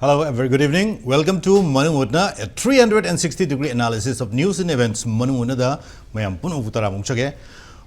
Hello, a very good evening. Welcome to Manipur, a 360-degree analysis of news and events. Manipur, mayam puno utara mungchage.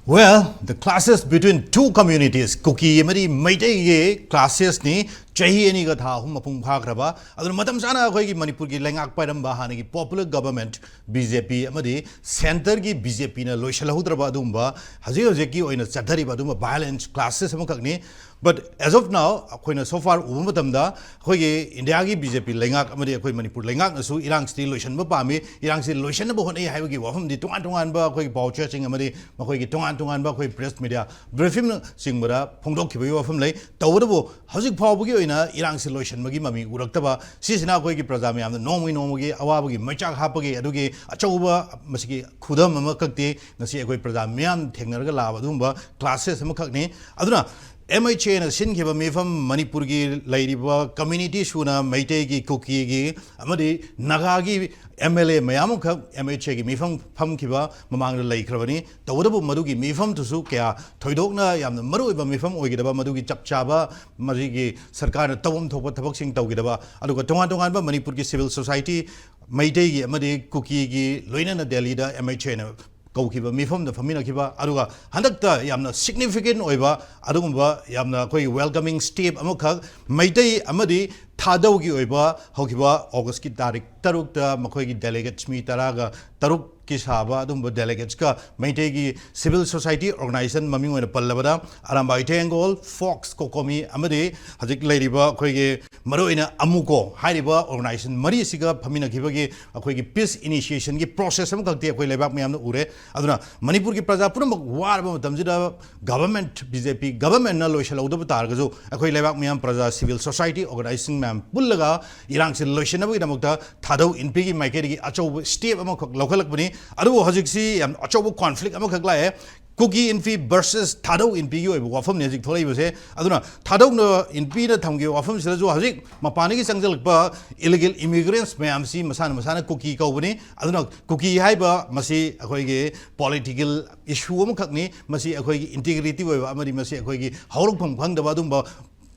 Well, the clashes between two communities, KUKI amadi Meitei classes ni chahi ani ga tha hum mapung phagraba adun matam sana khoi gi Manipur gi lengak pairam ba hani gi popular government BJP amadi center gi BJP na loishalahudra adumba haji ki oina chathari adumba violence classes amakakni. But as of now, so far, India ki BJP lengak amadi akoi Manipur lengak nasu irang still lotion ba pami irang still lotion ba hon ai hai gi wafam di tungan ba khoi paw chasing amadi makoi gi tungan ba khoi press media briefing singbara phongdok ki ba wafam lei tawdabo hajik phaw gi oina irang still lotion magi mami uraktaba sisina khoi gi praja myam nomi gi awa gi machak hapagi adugi achauba masigi khudam amakakti nasi akoi praja myam thengnar ga la adumba classes amakakni aduna MHA na sinkiba mifam Manipur gi lairiba community shuna Meitei gi KUKI gi amadi Naga gi MLA mayam khak MHA gi mifam pham kiba mamang la laikhrabani tawdabu madu gi mifam tusu kya thoidokna yamna maru iba mifam oigidaba madu gi chapchaba mari gi sarkar na tawam thopa thabak sing tawgidaba aduga tongan ba Manipur gi civil society Meitei gi amadi KUKI gi loina na Delhi da MHA na Kaukiba mifam the famina kiba aduga handakta yamna significant oiba adugumba yamna koi welcoming step amukha Meitei amadi THADOU gi oiba hokiba August ki tarik tarukta makoi gi delegates mi taraga taruk ki saba adumba delegates ka Meitei gi civil society organization maming oina pallabada aramba itengol Fox kokomi amadi hajik leiriba koi gi maroina amuko hairiba organization mari siga famina kiba gi akoi gi peace initiation gi process am kakti akoi lebak myamna ure aduna Manipur ki praja puram warba matamjida government BJP government na loishalauda targajo akoi lebak myam praja civil society organizing myam pullaga irang sin loishanaba idamukta THADOU INPI gi maikeri gi achau step ama lokhalakbani adu hajiksi yam achau conflict ama khaglae KUKI INPI versus THADOU INPI gi oibu wafam ne jik tholai bose aduna THADOU no INPI na thamgi wafam sila jo hajik mapani gi sangjalakpa illegal immigrants mayam si masana KUKI kaubani aduna KUKI haiba masi akhoi gi political issue am khakni masi akhoi gi integrity oiba amari masi akhoi gi hauruk phang phangdaba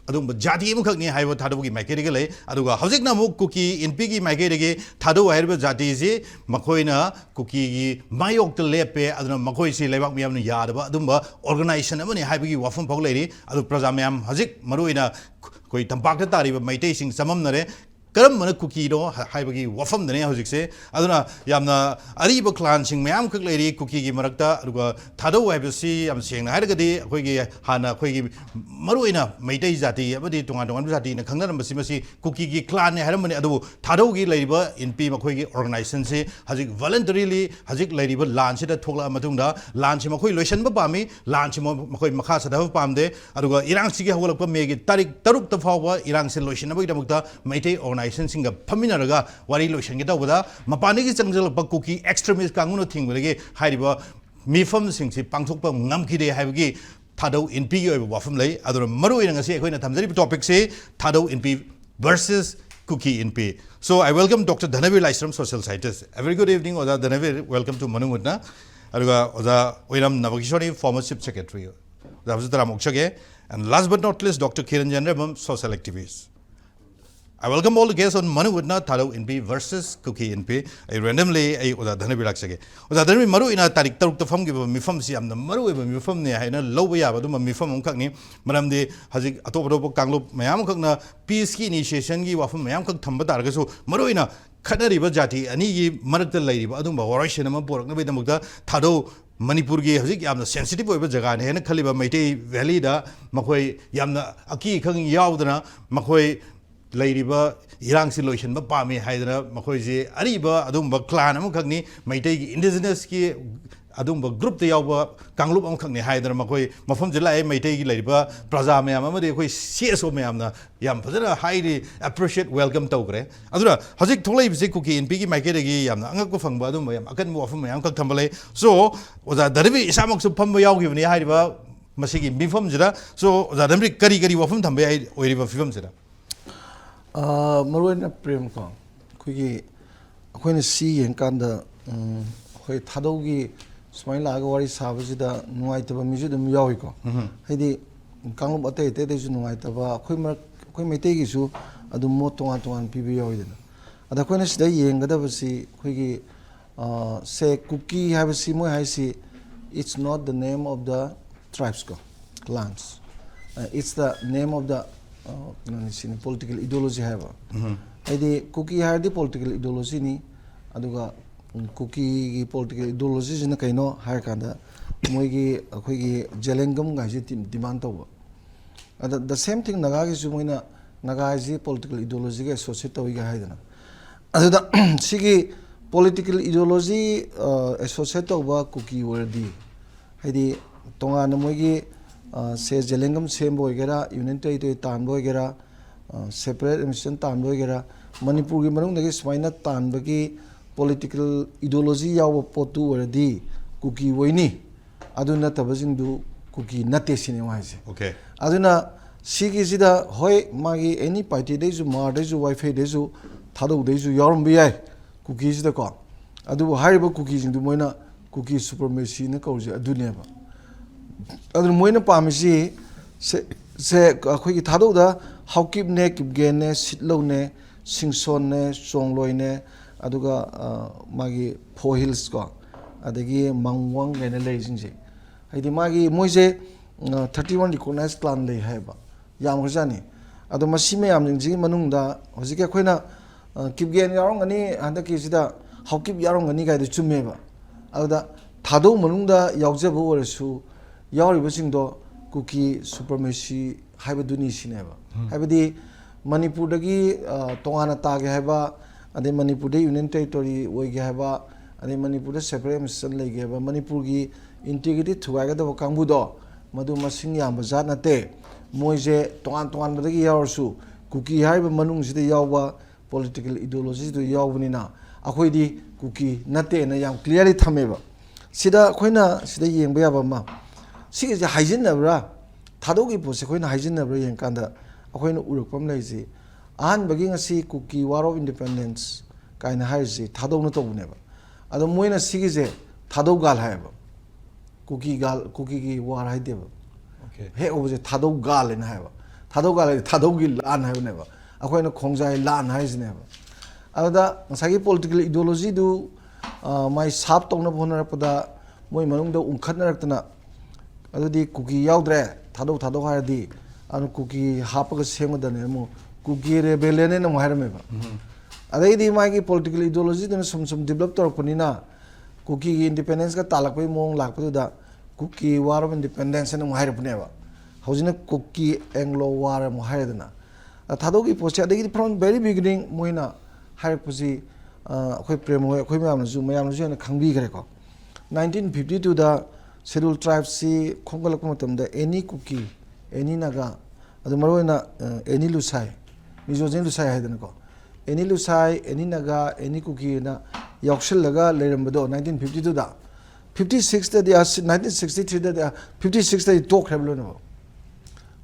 adumba jati amkhakni haiba THADOU gi maikeri gi lei aduga hajikna mu KUKI INPI gi maikeri gi THADOU haiba jati ji makoina KUKI gi mayok te lepe aduna makoi si lebak miyam na yadaba adumba organization amani haiba gi wafam phok leiri adu praja myam hajik maruina koi tampak ta tariba Meitei sing samamnare karam mana KUKI no haibagi wafam dane hojikse aduna yamna ariba clan sing mayam khak leiri KUKI gi marakta aduga THADOU haibasi am sengna hairagadi akoi gi hana akoi gi maruina Meitei jati abadi tongan jati na khangna masi KUKI gi clan ne haramani adu THADOU gi leiriba INPI makoi gi organization se hajik voluntarily hajik leiriba lan se da thokla matungda lan se makoi loisan ba pami lan se makoi makha sa da pamde aduga irang si gi hawlakpa me gi tarik taruk ta fawa irang se loisan ba idamukta Meitei singa paminaraga wari lotion get over mapani ki changjal KUKI extremist kanguno thing wege hairiba mifam singsi pangthokpa ngamkide haibagi THADOU INPI oiba wafam lei adura maru ina ngasi ekhoina thamjari topic se THADOU INPI versus KUKI INPI. So I welcome Dr. Dhanavir Laisram, social scientist. A very good evening, Oza Dhanavir. Welcome to Manipur. Aduga Oza Oiram Navakishori, former chief secretary. And last but not least, Dr. Kiran Jandrabam, social activist. I welcome all the guests on Manipur THADOU INPI versus KUKI INPI. I randomly Oza Dhanavir laksage. Oza Dhanavir maru ina tarik taruk ta fam gi mifam si amna maru eba mifam ne haina loba ya baduma mifam khakni maramdi hajik atop kanglup mayam khakna peace ki initiation gi wafam mayam khak thamba targasu maru ina khanariba jati ani gi marakta lairiba adumba oration ama porakna bedamukta THADOU Manipur gi hajik yamna sensitive oiba jaga ne hena khaliba Meitei valley da makhoi yamna aki khang yaudana makhoi Lairiba, Irang solution, but Pami Hydra, Makoji, Ariba, Adumba clan, Amukagni, Meitei indigenous ki Adumba group the Yawa, Kanglup Amkagni Hydra, Makoi, Mafam July, Meitei Lariba, Plaza Mayamadi, CSO Mayamna, Yam, highly appreciate welcome Togre. Adura, Hazik Tolay KUKI and Piggy Makegi Yam, Angakofang Badum, I can move from my uncle Tambale. So, was that the Rivi Samok of Pambayao given the Hydra, Masiki Bifam Jira, so the Remri Kari Wafum Tambay or River Film Jira. Maroina Prem ko kuigi akoina si yenkanda hoi THADOU gi sumai laga wari sabasida nuaitaba miju dum yawi ko haidi kanglup atai te su nuaitaba akoi Meitei gi su ꯑꯗꯨ ꯃꯣꯠ ꯇꯣꯉꯥꯟ ꯇꯣꯉꯥꯟ ꯄꯤꯕ ꯌꯥꯎꯏꯗꯅ ꯑꯗ ꯑꯩꯈꯣꯏꯅ ꯁꯤꯗ ꯌꯦꯡꯒꯗꯕꯁꯤ ꯑꯩꯈꯣꯏꯒꯤ ꯁꯦ ꯀꯨꯀꯤ ꯍꯥꯏꯕꯁꯤ ꯃꯣꯏ ꯍꯥꯏꯁꯤ it's not the name of the tribes ko clans it's the name of the political ideology haiba haidi kuki haidi political ideology ni aduga kuki gi political ideology jina kaino har kanda moi gi akhoi gi jelengam ga ji demand tawba ada the same thing naga gi su moina naga ji political ideology ga associate tawi ga haidana aduda sigi political ideology associate tawba kuki wordi haidi tongana moi gi se jelengam sembo igera union territory tanbo igera separate administration tanbo igera manipur gi manung dagi smaina tanbagi political ideology yawa potu waradi kuki woini aduna tabajing du kuki nate sine waise okay aduna sigi sida hoi magi any party de ju mar de ju wifi de ju thadu de ju yarum bi ai kuki sida ko adu hariba kuki jing du moina kuki supremacy ne kawje adune ba अदर मोइन पामिसी से अखोई की थादो दा हाउकिप ने किपगे ने सिटलो ने सिंगसोन ने चोंगलोय ने अदुगा मागी फो हिल्स को अदगी मंगवांग ने लेजिंग हाइदि मागी मोइसे 31 रिकॉग्नाइज क्लान ले हैबा याम खजानी अदो मसी मे याम जिंग मनुंग दा हजिके अखोइना किपगे ने यारोंग अनि हंदकी सिदा हाउकिप यारोंग अनि गाइदि चुमेबा अदा थादो मनुंग दा यावजेबो ओरसु यावरिबसिंगदो कुकी सुपरमेसी हाइबदुनी सिनेबा हाइबदि मणिपुर दगी तोंगाना तागे हाइबा अदे मणिपुर दे यूनियन टेरिटोरी ओइगे हाइबा अदे मणिपुर दे सेपरेट मिशन लेगे हाइबा मणिपुर गी इंटीग्रिटी थुगागदबो कांगबुदो मदु मसिंग याम जात नते मोइजे तोंगान तोंगान बदगी यावरसु कुकी हाइबा मनुंग सिदे यावबा पॉलिटिकल आइडियोलॉजी दो यावबनिना अखोइदि कुकी नते ना याम क्लियरली थमेबा सिदा अखोइना सिदा येंबा याबा मा सिगे हाइजिनब्रा थादोगी पोसे खोइना हाइजिनब्रा येंकांदा अखोइना उरकपम लेजि आन बगी ngasi Kuki war of independence काइना हाइजि थादोनो तोबनेबा अदो मोइना सिगिजे थादो गाल हायबा कुकी की वार हाइदेबा ओके हे ओबजे थादो गाल ने हायबा थादो गाल थादोगी लान हायबनेबा अखोइना खोंजाय लान हाइजनेबा अदा ngsaगी पॉलिटिकल आइडियोलॉजी दु माइ साप तोंना होनरपदा मोइ मनुंगदा उंखतनरक्तना अदुदी कुकी याउद्रे थादो थादो हारदी अनु कुकी हापग सेमदने मो कुकी रेबेलियन ने मोहरमेबा अदैदी मागी पॉलिटिकल आइडियोलॉजी दन सम डेवलप तोरपनिना कुकी की इंडिपेंडेंस का तालकपै मोंग लाकपदुदा कुकी वार ऑफ इंडिपेंडेंस ने मोहरपनेबा हौजिना कुकी एंग्लो वार मोहरदना थादोगी पोसे अदैदी फ्रॉम वेरी बिगिनिंग मोइना हारपसि अखोय प्रेम होय अखोय मयामजु ने खंगबी गरेको 1952 दा शेड्यूल ट्राइब्स सी खोंगलक मतमदा एनी कुकी एनी नागा अदु मरोइना एनी लुसाई मिजोजेन लुसाई हाइदनको any Lushai any Naga any Kuki ना यावशलगा लेरमबदो 1952 दा 56 दा 1963 दा 56 दा तोखरबलो नो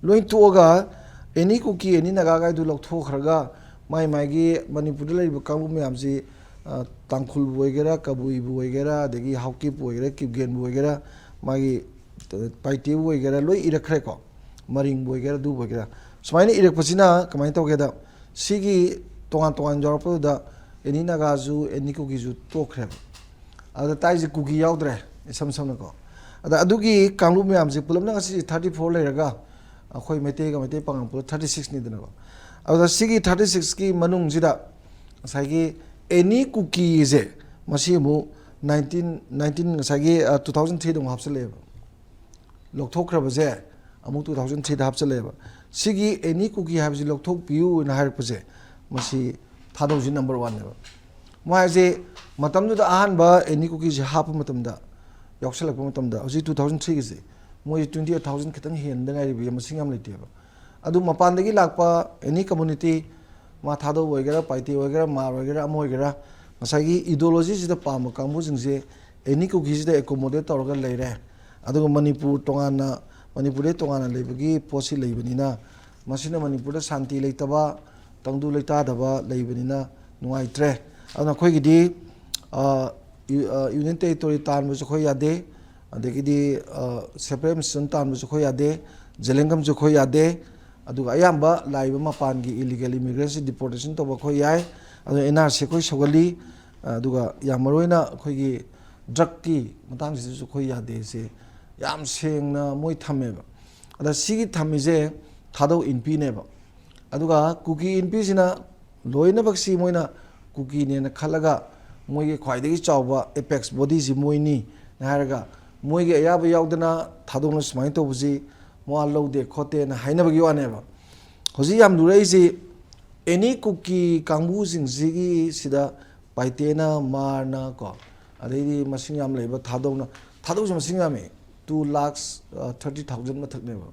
लोइन तोगा एनी कुकी एनी नागा गाय दु लौथोखरगा माइ माइगी मणिपुर लेरिबो कांगु मयामजी तांखुल बोइगेरा कबुई बोइगेरा देगी हाउकी बोइगेरा किपगेन बोइगेरा मागी पाइटी बोइगेरा लोइ इरखरेको मरिंग बोइगेरा दु बोइगेरा सुमाइने इरखपसिना कमाइ तौगेदा सिगी तोंगान तोंगान जरपदा एनी नागाजु एनी कुकीजु तोखरे अदा ताइजे कुकी याउद्रे सम समनको अदा अदुगी कांगलु मयामजे पुलमना ngasi 34 लेरगा अखोइ मेतेगा मेते पांग पुल 36 नि दनको अदा सिगी 36 की मनुंग जिदा साइगी एनी कुकी जे मसी मु 19 साइगी 2003 दङ हाबसलेबा लौथोखरबजे अमु 2003 दा हाबसलेबा सिगी एनी कुकी हाबजि लौथोक पियु न हारपजे मसी थादौजि नंबर 1 नेबा माजे मतमदुदा अहानबा एनी कुकी जे हाप मतमदा यावसलक मतमदा हजि 2003 गिजे मोइ 28000 खतंग हेनदंगाइ बि मसिंग am लेतेबा अदु मपानदगी लाकपा एनी कम्युनिटी मा थादो ओइगेरा पाइटी ओइगेरा मार ओइगेरा अम ओइगेरा मसागी आइडियोलॉजी जिदा पाम कांबु जिंगजे एनी कुकी जिदा एकोमोडेट तौरगा लेरे अदुग मणिपुर तोंगाना मणिपुर दे तोंगाना लेबगी पोसी लेबनिना मसिना मणिपुर दा शांति लेतबा तंगदु लेतादबा लेबनिना नुआइत्रे अदुना खोइगिदी यूनियन टेरिटोरी तानबो खोइ यादे अदगिदी सेपरेट मिशन तानबो खोइ यादे जेलेंगम जो खोइ यादे aduga ayamba laiba mapan gi illegal immigrants deportation to ba khoi yai adu NRC khoi sogali aduga yamaroina khoi gi drug ki matang si khoi ya de se yam seng na moi thame ba ada sigi thami je THADOU INPI ne ba aduga KUKI INPI sina loina baksi moina KUKI ne na khalaga moi gi khwai de chawba apex body ji moi ni na haraga moi gi ayaba yaudana THADOU na smai to buji mo lo de khote na haina bagi wane ba hoji yam durai ji any KUKI kangbu sing ji sida paitena marna ko adei masing yam leba THADOU na THADOU ji masing yam 2,30,000 mathak ne ba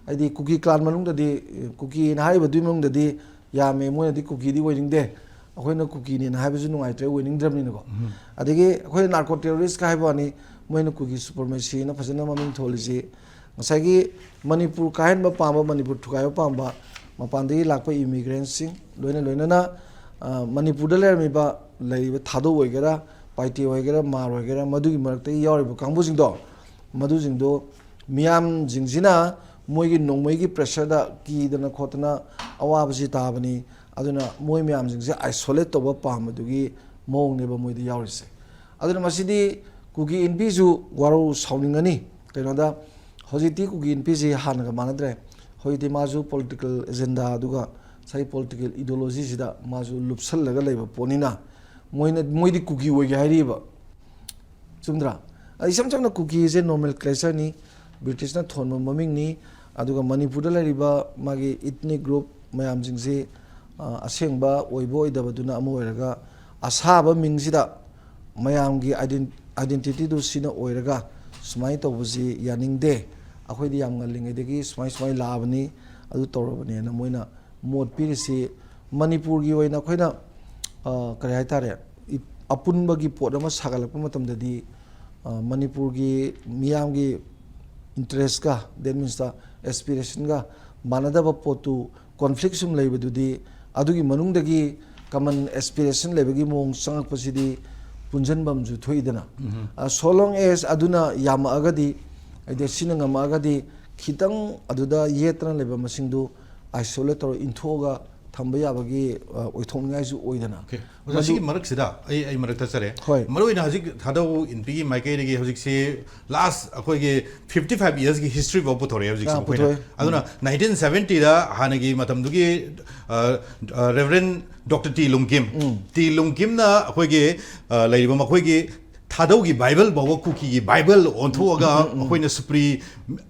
aidi KUKI clan manung da di KUKI na haiba dui manung da di yame mo di KUKI di waiting de akhoi KUKI ni na haiba ju nungai tre waiting dram ni ko adigi akhoi narco terrorist ka haiba ni mo KUKI supremacy na phajana maming tholisi ngasagi Manipur kahen ba pamba Manipur thukai pamba mapandi lakpa immigrants sing loina na Manipur da ler mi ba lei THADOU oigera paiti oigera mar oigera madugi marakta yawri ba kangbu sing do madu sing do miam jingjina moigi nongmoigi pressure da ki dana khotna awabji tabani aduna moi miam jingse isolate to ba pamadugi mong ne ba moidi yawrise aduna masidi KUKI INPI ju waro sawningani kenoda hojiti KUKI INPI ji hanaga manadre hoiti maju political agenda aduga sai political ideology sida maju lupsal laga leba ponina moidi KUKI oige hairiba chumdra isam chamna KUKI je nomenclature ni British na thonma maming ni aduga Manipur da lariba magi ethnic group mayam jingse asengba oibo oidabaduna amo oiraga asaba mingsida mayam gi identity du sina oiraga sumai tawbuji yaningde akhoi yam ngalingedegi sumai labani adu torobani na moina mod pirisi Manipur gi oina khoina kare haitare apunbagi pot ama sagalakpa matamdadi Manipur gi miyam gi interest ka that means the aspiration ga manadaba potu conflict sum leibadudi adugi manungdagi common aspiration lebagi mong sangak pasidi punjan bamju thoidana so long as aduna yama agadi ide sinanga magadi khitang aduda yetra leba masingdu isolator inthoga thamba yabagi oithongai ju oidana Masih marak sida, ay marak tasare. Maru ina hajik THADOU INPI makai lagi hajik se last aku lagi 55 years ki history bawa thore hajik se koina. Aduna 1970 da hanagi matam dugi Reverend Dr. T. Lung Kim na aku lagi lagi bama aku lagi THADOU ki Bible bawa KUKI ki Bible onto aga aku ina supri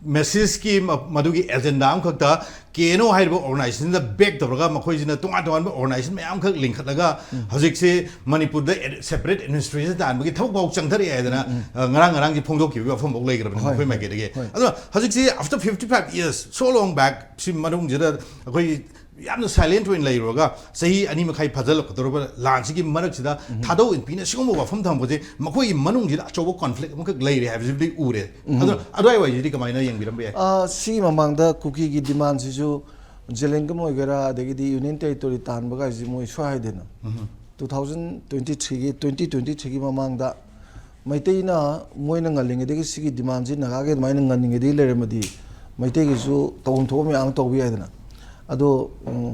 message ki madugi agenda am kakta keno haiba organization da back toraga makoi jina tunga organization mayam khak link khalaga hajik se Manipur da separate administration da anbagi thau bau changthari aidana ngarang ji phongdok ki wa phom bok leigra makoi mai ge adu hajik se after 55 years so long back sim manung jira akoi yamna silent win leiroga sahi ani makai phajal khotoroba lansi ki marak sida THADOU INPI na sigom wa phom tham boje makoi manung jira chobo conflict makak leire habibli ure adu adai wai jiri kamaina yengbiram be si mamangda KUKI gi demand ju jelengam oigera degidi union territory tan baga ji moi swai dena 2023 gi mamangda maitei na moina ngaling degi sigi demand ji naga ge maina nganing de lere madi maitei gi ju tong thom yang to bi aidana ado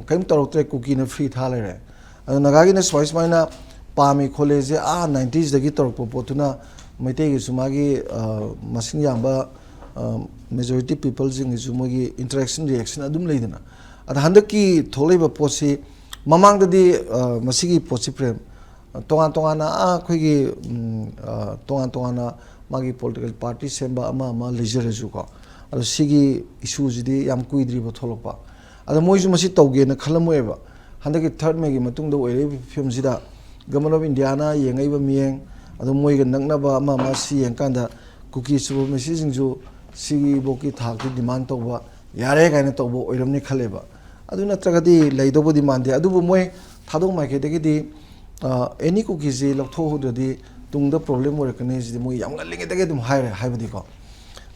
kaim toroktre KUKI na free tha lere ado naga gi na swais maina pami college a 90s degi torok potuna maitei gi sumagi masing yamba majority people jing is mogi interaction reaction adum leidana ada handaki tholeba posi mamang dadi masigi posi prem tonga na khoigi tonga magi political party semba ama leisure ju ko ada sigi issue jidi yam kuidri ba tholokpa ada moiju masi tawge na khalamoeba handaki third megi matung da oire film sida government of India na yengai ba mieng ada moiga nakna ba ama si yenkanda KUKI subo messaging ju sigi boki thakti demand toba yare kaina tobo oiramni khaleba adu natragadi leidobo demand de adu moi THADOU mai ke degi any KUKI ji loktho hododi tungda problem orakane ji moi yam galinge degi dum haire haibadi ko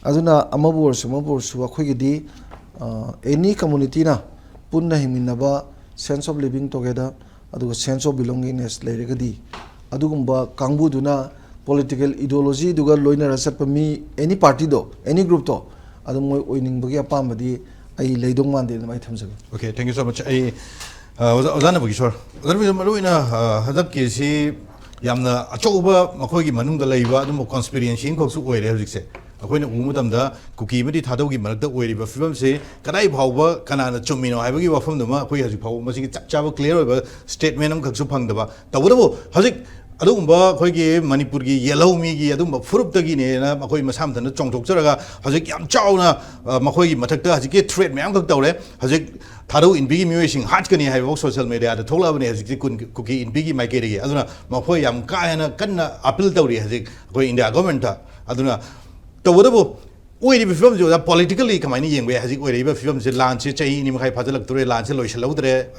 aduna amabur su akhoi gi any community na punna himinaba sense of living together adu sense of belongingness leiregadi adugumba kangbu duna political ideology duga loina rasat mi any party do any group to adu moi oining bagi apam badi ai leidong mande mai thamjage. Okay, thank you so much. I Ozana Bugishwar. Ozana Maruina Hadaki si Yamna Achoba Makogi Manunda Laiva, the conspiracy in Koksu Way, as you say. When Umutamda, Kuki, Tadogi Marta, where the film say, Kanai Power, Kanana Chumino, I will give from the mark, where has power, must Chava clear over statement of Kaksupangdava. Tawabo, Hazik. Adumba, Kogi, Manipuri, Yellow Migi, Adumba, Furuptagini, Makoi Masamtan, Chong Toksaraga, Hazik Yam Chowna, Makoi Mataka, has get trade Mango Tore, Hazik THADOU in Biggie Mushing, Hatchkani have also social media, the Tola has cookie in Biggie Makeri, Aduna, Makoi Yam Kayana, Kana, Apple Tori, has it going in the government, Aduna. Tawabo, we films you politically coming where has it where films launch in High Padalacture, Lance Loishalodre,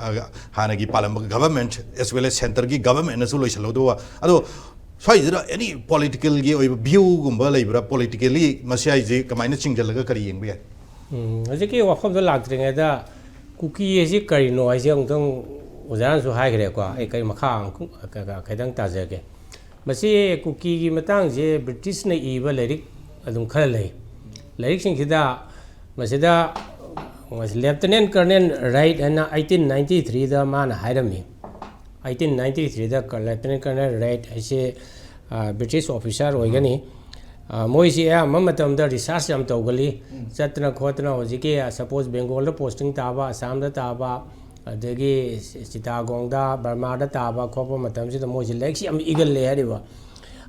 Hanagi Palam government, as well as Centergi government as Loishalodoa. Although, so is there any political view, Gumbala, politically, Masiaji, Kaminaching Jalaga Kari? As a key of the Lacting at the Kuki is a curry noise young was answer high Grequa, a Kaimakang, Kadang Tazake. But see, Kuki Matang, British naive lyric, Adum Kale. Election kita masida was Lieutenant Colonel Wright and 1893 the man hired me. 1893 the Lieutenant Colonel Wright as a British officer Ogani. Moisia Mamatam the research am Togali, Satana Kotana Oziki, suppose Bengal posting Taba, Sam the Taba, Degi Sitagonda, Barmada Taba, Copper Matamsi, the most election eagle ladiva.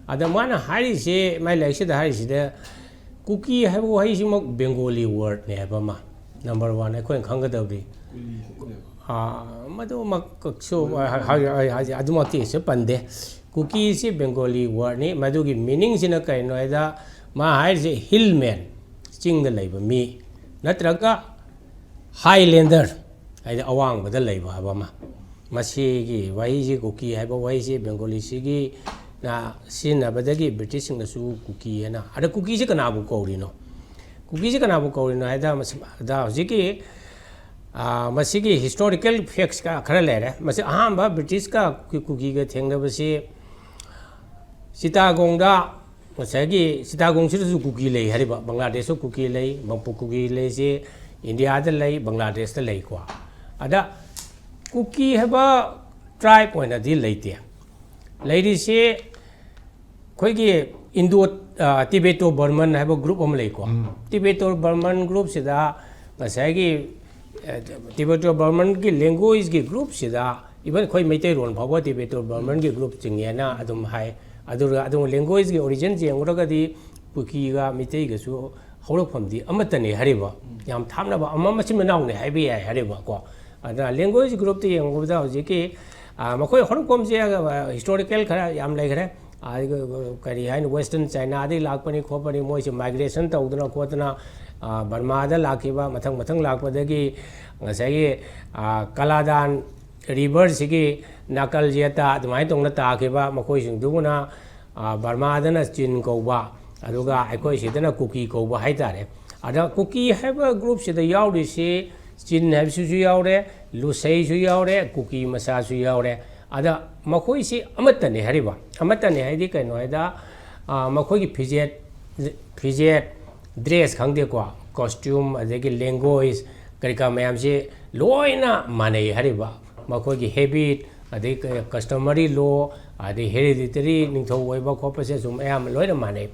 At the man Harry say my lecture the Harry there. Cookie have a Bengali word never number one. I couldn't conquer the Madoma so Adumati Sepande. Cookie is a Bengali word, Madugi meanings in a kind of my eyes a hillman, sing the labor me. Natraka Highlander, I awang with the labor, Abama. Masigi, Waiji, Cookie, have a Waiji, Bengali Sigi. Na sin abadagi British in the su cookie and other cookies can abu corino. Cookies can abu corino, either Ziki Masigi historical facts caralera, Masahamba, British cookie thing never say Sitagonda, Masagi, Sitagong cookie lay, Hariba, Bangladesh cookie lay, Mampu cookie lay, India the lay, Bangladesh the lay qua. Ada cookie have a tribe when a deal later. Ladies say, Kogi Indo Tibeto Burman have a group of Malay. Tibeto Burman group Sida, Masagi Tibeto Burman language group Sida, even Koi Mete on Papa Tibeto Burman group Tingiana, Adum High, Adum language origins, and Rogadi, Pukiga, Metega, so hold from the Amatani Hariba, Yam Tamnaba, Amamachimanang, Heavy Hariba. And the language group the young without Ziki. Makoi Hong Kong historical Yam like I carry Western China, the Lakpani Company, Moise migration to Udana Kotana, Barmada Lakiva, Matang Matang Lakpadegi, Nasai, Kaladan, River Sigi, Nakal Jeta, the Maitong Takiva, Makoi Duna, Barmadana Chin Koba, Aduga, Iko Shitana Cookie Koba Haitare. Ada Cookie have a group, the Yaudi say, Chin have Suji out there, Lucay Suyaure, Cookie Massage Suyaure. Ada Makoi si Amatani Hariba, Amatani Hadika Noida, Makoi Pijet, dress Kangdequa, costume, Adeki language, Karika Mayamsi, Loina Mane Hariba, Makoi habit, Adek customary law, Ade hereditary, Ninto Weba corpus, Am Loina Mane.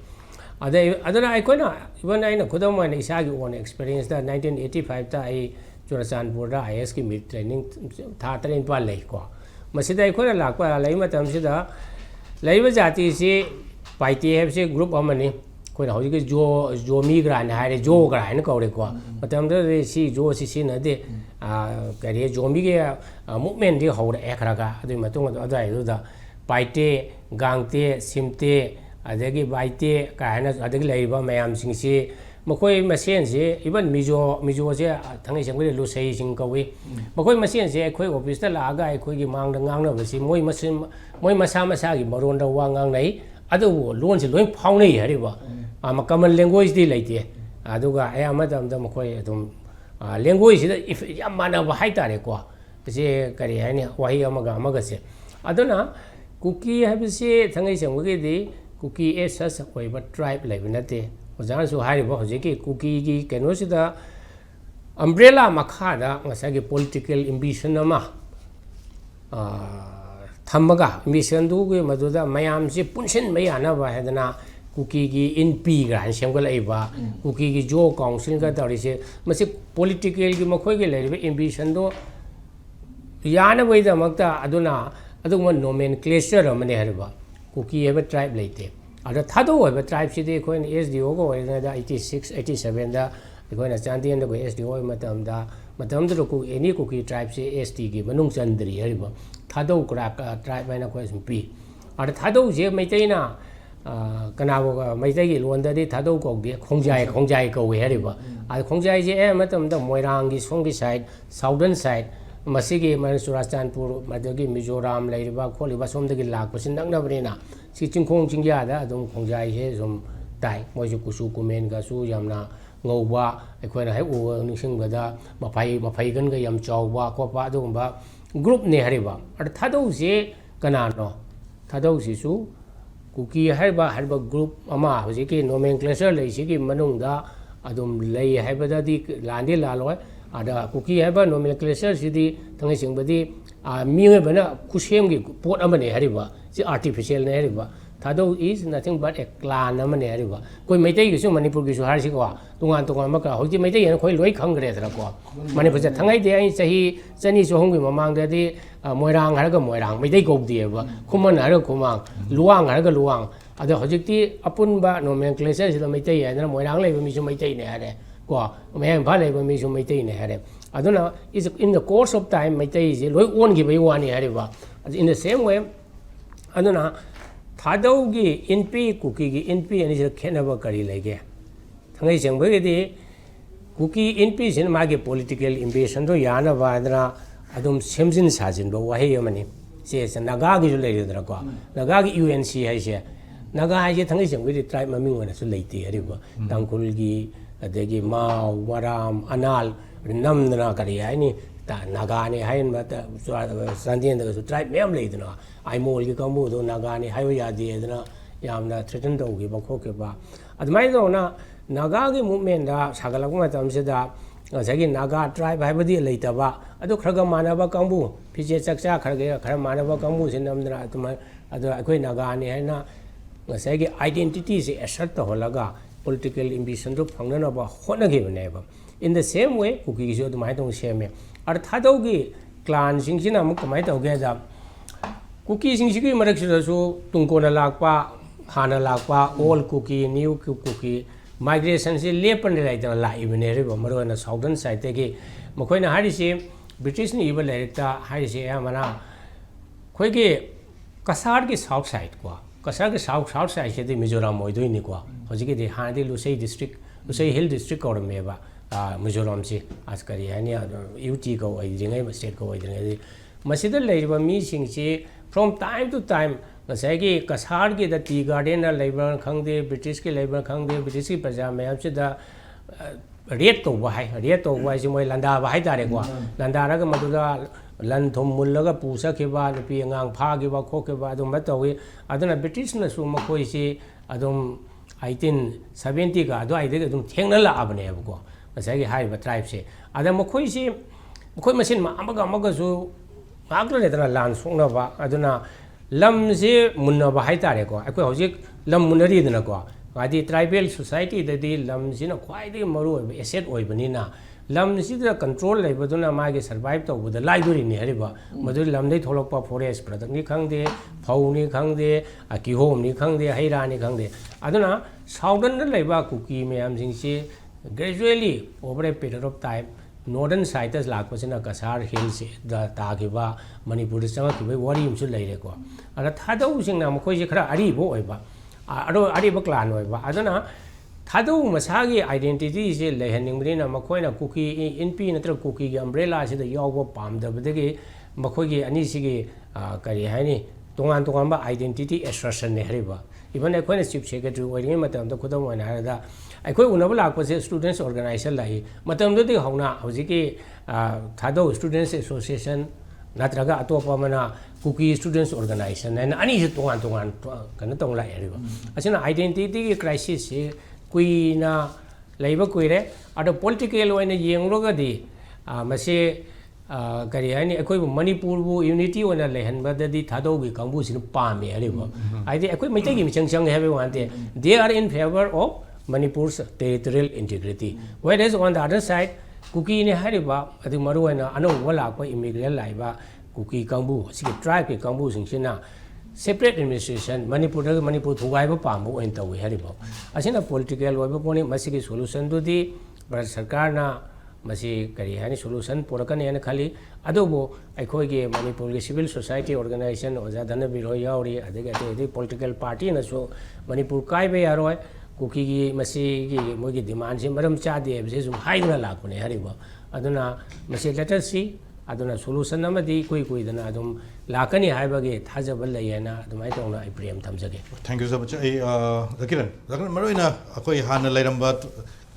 Other Icona, even I know Kodama and Isagi one experience that 1985 I Jurasan Borda, I asked me training Tata in Palekwa. Masida Ikona Lakwa, Laima Tamsida, Laiva Jati say, Paiti have say group of money, quite how you get Joe Migra and had a Joe Grind Korequa. But under they see Joe Sisina de Career Joe Miga, movement they hold Ekraga, the Matunga Ada, Paite, Gangte, Simte, Adegi Baite, Kahanas, Adeg Laiva, Mayam Singsi. Makoi machine say even Mizo Tangishan will lose in Kawi. Makoi machine say, a quick office the laga, a quick among the Gang of the Moy Masamasagi, Maronda Wangang, other loans loan Pony Hariba. I'm a common language delay. Aduga, I am Madame the Makoi language if Yaman of Haitarequa. Say Kariani, Wahiyamaga Magase. Adona, Cookie have say Tangishan Wiggy, Cookie is such a way, but tribe like Vinate. Ozan so high about Jiki, Cookie, Kenosida umbrella makhada ngasagi political ambition ama thamaga ambition du ge maduda mayam si punsin mayana ba hedana kuki gi INPI ga han semgal aiba kuki gi jo council ga tari se masi political gi makhoi ge leribe ambition do yana bai da makta aduna aduma nomenclature amane hariba kuki eba tribe leite ada thado eba tribe si de koin SDO go ena da 86 87 da koina chandian da ko SDO matam da ko any kuki tribe se ST gi manung chandri hariba thado kra tribe baina ko SMP ada thado je maitaina kana maitai gi londa di thado ko ge khongjai ko we hariba a khongjai je matam da moirang gi song gi side southern side masigi Surajchandpur madagi Mizoram lairiba kholiba somdagi lakpasin naknabrina si chingkhong chingya da adum khongjai he som tai moju kusu kumen ga su yamna ngauba ekhoina hai u ningsingbada maphai gan ga yam chawba khopa adumba group ne hariba ar thadau je kanano thadau si su kuki harba group ama hojiki nomenclature lei sigi manungda adum lei haibada di landi laloi ada kuki haba nomenclature sidi tangai singbadi miwe bana kusem gi pot amane hariba si artificial ne hariba thado is nothing but a clan amane hariba koi meitai gi su manipur gi su har si ko tungan maka hoji meitai yan khoi loi khangre dra ko manipur ja tangai de ai sahi chani so hong gi mamang de di moirang har ga moirang meitai gok di ba khuman har ga khumang luang har ga luang ada hojikti apun ba nomenclature sida meitai yan moirang lai mi su meitai ne hare Mayang Valley when we maintain a I don't know, is in the course of time, my day is won't give you one hariba. In the same way, I don't know, Thadaugi, INPI, Kuki, INPI, and is a Kenava Kari Lege. Tangai Sangway, Kuki, INPI, in Magi political invasion to Yana Vadra, Adum Simson Sajin, but Wahayamani says, Nagagi related Draqua, Nagagi UNC has here. Nagaji Tangisang with the tribe Maming when it's late, Hariba, Tankulgi. Adegi Mao, Waram, Anal, Namdana Kariani, Nagani, Hain, but Sandian, the tribe Mamley, I more Yikamudo, Nagani, Hayadi, Yamna, threatened to give a cookeba. At my zona, Nagagi movement, Sagalamatam Seda, Zagi Naga tribe, Habadi later, Adu Kragamanava Kambu, Piche Saksa, Karamanava Kamus in Namdra, to my other Nagani, Hena, Sagi identities, a shut the Holaga. Political ambition to function of a honor given neighbor. In the same way, Kuki showed my own shame. Our Thadogi clan Singina Mukamita together. Kuki Singiki Maraksu, Tunkona Lakpa, Hana Lakpa, old Kuki, new Kuki, migrations, Lepan like the live in a river, Maro and the southern side. Take Mokoina Hadisi, British evil director, Hadisi Amana, Quake Kasargi south side. Kasargi south side, the Mizoram Moiduiniqua. Hojiki the Handi Lusei district, Lusei Hill district or Meva, Mizoram si, Askariania, UT go, state go, Masida labor meeting si from time to time, Nasagi, Kasargi, the tea garden, labor, Kangde, British labor, Kangde, British Pajama, the Rieto, Wai, Landa, Vaitaregua, Landaraga Maduda. Lantom Mulaga Pusa Kiva, the Piangang Pagiva, Kokeva, Domatawi, Adana British Nasuma Koisi, Adom 1870, I did them Tangala Abanevo, as I have a tribe say. Adam Mokoisi, Mokoimasin, Amaga Magazu, Magletra Land, Sonova, Aduna, Lamze Munava Haitareko, Aquajic, Lam Munaridanago. I did tribal society, the deal Lamzina, quite a Maru, a set Oibanina. Lam is the control labor, Magi survived with the library near river. Madu Lamde Tolopa Forest, Product Nikangde, Pauni Kangde, Akihom Nikangde, Hairani Kangde. Aduna, southern labor cookie may am sing gradually over a period of time. Northern sites like Pasina Kasar Hills, the Tagiva, Manipur, Samaki, what you should lay go. And a Thadou sing Namakoji Aribo, Aribo clan, Adana. Thadou Masagi identity is a Lehaning Marina Makoina Kuki, INPI, Natra Kuki, umbrella, the Yogo Palm, the Bedegi, Makogi, Anisigi, Karihani, Tongan Tongamba identity assertion Nehriba. Even a coin chip shaker to wedding Matam, the Kodam and Arada. I could Unabala was a students organizer like Matam de Hona, Hosiki, Thadou Students Association, Natraga Atopamana, Kuki Students Organization, and Anis Tongan Kanatong like area. As an identity crisis. Queen ꯂꯩꯕ ꯀꯨꯏꯔꯦ ꯑꯗꯣ political ꯑꯣꯏꯅ ꯌꯦꯡꯂꯒꯗꯤ ꯃꯁꯤ ꯀꯔꯤ ꯍꯥꯏꯅꯤ ꯑꯩꯈꯣꯏꯕꯨ ꯃꯅꯤꯄꯨꯔꯕꯨ unity ꯑꯣꯏꯅ ꯂꯩꯍꯟꯕꯗꯗꯤ ꯊꯥꯗꯧꯒꯤ ꯀꯥꯡꯕꯨꯁꯤꯅ ꯄꯥꯝꯃꯦ ꯍꯥꯏꯔꯤꯕ ꯍꯥꯏꯗꯤ ꯑꯩꯈꯣꯏ ꯃꯩꯇꯩꯒꯤ ꯃꯤꯆꯪ ꯆꯪꯉꯦ ꯍꯥꯏꯕ ꯋꯥ ꯅꯠꯇꯦ they are in favour of Manipur's territorial integrity whereas on the other side ꯀꯨꯀꯤꯅꯤ ꯍꯥꯏꯔꯤꯕ ꯑꯗꯨ ꯃꯔꯨꯑꯣꯏꯅ ꯑꯅꯧꯕ ꯂꯥꯛꯄ ꯏꯃꯤꯒ꯭ꯔꯦꯟ ꯂꯥꯛꯏꯕ ꯀꯨꯀꯤ ꯀꯥꯡꯕꯨ ꯑꯁꯤꯒꯤ ꯇ꯭ꯔꯥꯏꯕꯀꯤ ꯀꯥꯡꯕꯨꯁꯤꯡꯁꯤꯅ ꯁꯦꯄꯔꯦꯠ ꯑꯦꯗꯃꯤꯅꯤꯁꯇ꯭ꯔꯦꯁꯟ ꯃꯅꯤꯄꯨꯔꯗ ꯃꯅꯤꯄꯨꯔ ꯊꯨꯒꯥꯏꯕ ꯄꯥꯝꯕ ꯑꯣꯏꯅ ꯇꯧꯏ ꯍꯥꯏꯔꯤꯕ ꯑꯁꯤꯅ ꯄꯣꯂꯤꯇꯤꯀꯦꯜ ꯑꯣꯏꯕ ꯄꯣꯠꯅꯤ ꯃꯁꯤꯒꯤ ꯁꯣꯂꯨꯁꯟꯗꯨꯗꯤ ꯚꯥꯔꯠ ꯁꯔꯀꯥꯔꯅ ꯃꯁꯤ ꯀꯔꯤ ꯍꯥꯏꯅꯤ ꯁꯣꯂꯨꯁꯟ ꯄꯨꯔꯛꯀꯅꯤ ꯍꯥꯏꯅ ꯈꯜꯂꯤ ꯑꯗꯨꯕꯨ ꯑꯩꯈꯣꯏꯒꯤ ꯃꯅꯤꯄꯨꯔꯒꯤ ꯁꯤꯚꯤꯜ ꯁꯣꯁꯥꯏꯇꯤ ꯑꯣꯔꯒꯅꯥꯏꯖꯦꯁꯟ ꯑꯣꯖꯥ ꯙꯅꯕꯤꯔ ꯍꯣꯏ ꯌꯥꯎꯔꯤ ꯑꯗꯒꯤ ꯑꯇꯩ ꯑꯇꯩ ꯄꯣꯂꯤꯇꯤꯀꯦꯜ ꯄꯥꯔꯇꯤꯅꯁꯨ ꯃꯅꯤꯄꯨꯔ ꯀꯥꯏꯕ ꯌꯥꯔꯣꯏ ꯀꯨꯀꯤꯒꯤ ꯃꯁꯤꯒꯤ ꯃꯣꯏꯒꯤ ꯗꯤꯃꯥꯟꯁꯤ ꯃꯔꯝ ꯆꯥꯗꯦ ꯍꯥꯏꯕꯁꯤ ꯁꯨꯝ ꯍꯥꯏꯗꯨꯅ ꯂꯥꯛꯄꯅꯦ ꯍꯥꯏꯔꯤꯕ ꯑꯗꯨꯅ ꯃꯁꯤ ꯂꯦꯇꯔꯁꯤ ꯑꯗꯨꯅ ꯁꯣꯂꯨꯁꯟ ꯑꯃꯗꯤ ꯏꯀꯨꯏ ꯀꯨꯏꯗꯅ ꯑꯗꯨꯝ ꯂꯥꯛꯀꯅꯤ ꯍꯥꯏꯕꯒꯤ ꯊꯥꯖꯕ ꯂꯩ ꯍꯥꯏꯅ ꯑꯗꯨꯃꯥꯏꯅ ꯇꯧꯅ ꯑꯩ ꯄ꯭ꯔꯦꯝ ꯊꯝꯖꯒꯦ ꯊꯦꯡꯛ ꯌꯨ ꯁꯣ ꯃꯆ ꯑꯩ ꯖꯀꯤꯔꯟ ꯃꯔꯨꯑꯣꯏꯅ ꯑꯩꯈꯣꯏ ꯍꯥꯟꯅ ꯂꯩꯔꯝꯕ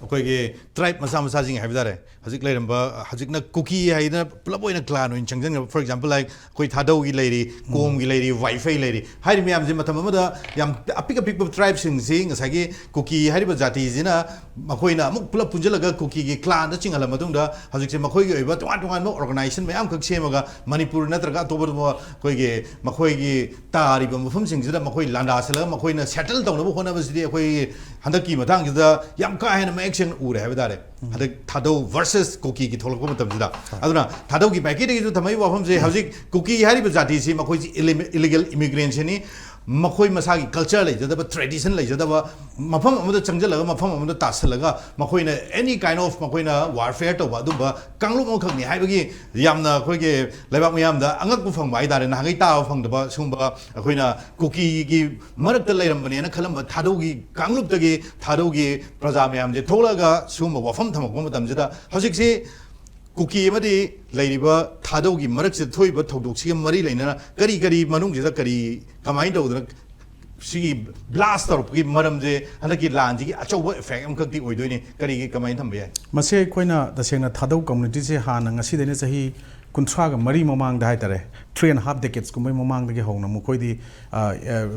ꯑꯩꯈꯣꯏꯒꯤ ꯇ꯭ꯔꯥꯏꯕ ꯃꯆꯥ ꯃꯆꯥꯁꯤꯡ ꯍꯥꯏꯕ ꯇꯥꯔꯦ ꯍꯧꯖꯤꯛ ꯂꯩꯔꯝꯕ ꯍꯧꯖꯤꯛꯅ ꯀꯨꯀꯤ ꯍꯥꯏꯗꯅ ꯄꯨꯂꯞ ꯑꯣꯏꯅ ꯀ꯭ꯂꯥꯟ ꯑꯣꯏꯅ ꯆꯪꯁꯤꯟꯈ꯭ꯔꯕ ꯐꯣꯔ ꯑꯦꯛꯖꯥꯝꯄꯜ ꯂꯥꯏꯛ ꯑꯩꯈꯣꯏ ꯊꯥꯗꯧꯒꯤ ꯂꯩꯔꯤ ꯀꯣꯝꯒꯤ ꯂꯩꯔꯤ ꯋꯥꯏꯐꯩ ꯂꯩꯔꯤ ꯍꯥꯏꯔꯤꯕ ꯃꯌꯥꯝꯁꯦ ꯃꯇꯝ ꯑꯃꯗ ꯌꯥꯝ ꯑꯄꯤꯛ ꯑꯄꯤꯛꯄ ꯇ꯭ꯔꯥꯏꯕꯁꯤꯡꯁꯤ ꯉꯁꯥꯏꯒꯤ ꯀꯨꯀꯤ ꯍꯥꯏꯔꯤꯕ ꯖꯥꯇꯤꯁꯤꯅ ꯃꯈꯣꯏꯅ ꯑꯃꯨꯛ ꯄꯨꯂꯞ ꯄꯨꯟꯁꯤꯜꯂꯒ ꯀꯨꯀꯤꯒꯤ ꯀ꯭ꯂꯥꯟꯗ ꯆꯤꯡꯍꯜꯂ ꯃꯇꯨꯡꯗ ꯍꯧꯖꯤꯛꯁꯦ ꯃꯈꯣꯏꯒꯤ ꯑꯣꯏꯕ ꯇꯣꯉꯥꯟ ꯇꯣꯉꯥꯟꯕ ꯑꯣꯔꯒꯅꯥꯏꯖꯦꯁꯟ ꯃꯌꯥꯝꯈꯛ ꯁꯦꯝꯃꯒ ꯃꯅꯤꯄꯨꯔ ꯅꯠꯇ꯭ꯔꯒ ꯑꯇꯣꯞꯄ ꯑꯩꯈꯣꯏꯒꯤ ꯃꯈꯣꯏꯒꯤ ꯇꯥꯔꯤꯕ ꯃꯐꯝꯁꯤꯡꯁꯤꯗ ꯃꯈꯣꯏ ꯂꯥꯟꯗꯥꯁꯤꯜꯂꯒ ꯃꯈꯣꯏꯅ ꯁꯦꯇꯜ ꯇꯧꯅꯕ ꯍꯣꯠꯅꯕꯁꯤꯗꯤ ꯑꯩꯈꯣꯏꯒꯤ ꯍꯟꯗꯛꯀꯤ ꯃꯇꯥꯡꯁꯤꯗ ꯌꯥꯝ ꯀꯥ ꯍꯦꯟꯅ ꯃꯌꯦꯛ ꯁꯦꯡꯅ ꯎꯔꯦ ꯍꯥꯏꯕ ꯇꯥꯔꯦ ꯍꯟꯗꯛ ꯊꯥꯗꯧ ꯚꯔꯁꯦꯁ ꯀꯨꯀꯤꯒꯤ ꯊꯣꯛꯂꯛꯄ ꯃꯇꯝꯁꯤꯗ ꯑꯗꯨꯅ ꯊꯥꯗꯧꯒꯤ ꯃꯥꯏꯀꯩꯗꯒꯤꯁꯨ ꯊꯝꯃꯛꯏꯕ ꯋꯥꯐꯝꯁꯦ ꯍꯧꯖꯤꯛ ꯀꯨꯀꯤ ꯍꯥꯏꯔꯤꯕ ꯖꯥꯇꯤꯁꯤ ꯃꯈꯣꯏꯁꯤ ꯏꯂꯤꯒꯦꯜ ꯏꯃꯤꯒ꯭ꯔꯦꯟꯁꯤꯅꯤ ꯃꯈꯣꯏ ꯃꯁꯥꯒꯤ ꯀꯜꯆꯔ ꯂꯩꯖꯗꯕ ꯇ꯭ꯔꯦꯗꯤꯁꯟ ꯂꯩꯖꯗꯕ ꯃꯐꯝ ꯑꯃꯗ ꯆꯪꯁꯤꯜꯂꯒ ꯃꯐꯝ ꯑꯃꯗ ꯇꯥꯁꯤꯜꯂꯒ ꯃꯈꯣꯏꯅ ꯑꯦꯅꯤ ꯀꯥꯏꯟ ꯑꯣꯐ ꯃꯈꯣꯏꯅ ꯋꯥꯔꯐꯦꯌꯔ ꯇꯧꯕ ꯑꯗꯨꯝꯕ ꯀꯥꯡꯂꯨꯞ ꯑꯃꯈꯛꯅꯤ ꯍꯥꯏꯕꯒꯤ ꯌꯥꯝꯅ ꯑꯩꯈꯣꯏꯒꯤ ꯂꯩꯕꯥꯛ ꯃꯌꯥꯝꯗ ꯑꯉꯛꯄ ꯐꯪꯕ ꯍꯥꯏꯇꯥꯔꯦ ꯅꯍꯥꯟꯒꯩ ꯇꯥꯕ ꯐꯪꯗꯕ ꯁꯤꯒꯨꯝꯕ ꯑꯩꯈꯣꯏꯅ ꯀꯨꯀꯤꯒꯤ ꯃꯔꯛꯇ ꯂꯩꯔꯝꯕꯅꯦꯅ ꯈꯜꯂꯝꯕ ꯊꯥꯗꯧꯒꯤ ꯀꯥꯡꯂꯨꯞꯇꯒꯤ ꯊꯥꯗꯧꯒꯤ ꯄ꯭ꯔꯖꯥ ꯃꯌꯥꯝꯁꯦ ꯊꯣꯛꯂꯒ ꯁꯤꯒꯨꯝꯕ ꯋꯥꯐꯝ ꯊꯝꯃꯛꯄ ꯃꯇꯝꯁꯤꯗ ꯍꯧꯖꯤꯛꯁꯤ ꯀꯨꯀꯤ ꯑꯃꯗꯤ ꯂꯩꯔꯤꯕ ꯊꯥꯗꯧꯒꯤ ꯃꯔꯛꯁꯤꯗ ꯊꯣꯛꯏꯕ ꯊꯧꯗꯣꯛꯁꯤꯒ ꯃꯔꯤ ꯂꯩꯅꯅ ꯀꯔꯤ ꯃꯅꯨꯡꯁꯤꯗ ꯀꯔꯤ ꯀꯃꯥꯏꯅ ꯇꯧꯗꯅ ꯁꯤꯒꯤ ꯕ꯭ꯂꯥꯁ ꯇꯧꯔꯛꯄꯒꯤ ꯃꯔꯝꯁꯦ ꯍꯟꯗꯛꯀꯤ ꯂꯥꯟꯁꯤꯒꯤ ꯑꯆꯧꯕ ꯏꯐꯦꯛ ꯑꯃꯈꯛꯇꯤ ꯑꯣꯏꯗꯣꯏꯅꯤ ꯀꯃꯥꯏꯅ ꯊꯝꯕ ꯌꯥꯏ ꯃꯁꯤ ꯑꯩꯈꯣꯏꯅ ꯇꯁꯦꯡꯅ ꯊꯥꯗꯧ ꯀꯝꯃꯨꯅꯤꯇꯤꯁꯦ ꯍꯥꯟꯅ ꯉꯁꯤꯗꯩꯅ ꯆꯍꯤ 30 ꯃꯃꯥꯡꯗ ꯍꯥꯏꯇꯥꯔꯦ 3.5 decades ꯀꯨꯝꯕꯩ ꯃꯃꯥꯡꯗꯒꯤ ꯍꯧꯅ ꯃꯈꯣꯏꯗꯤ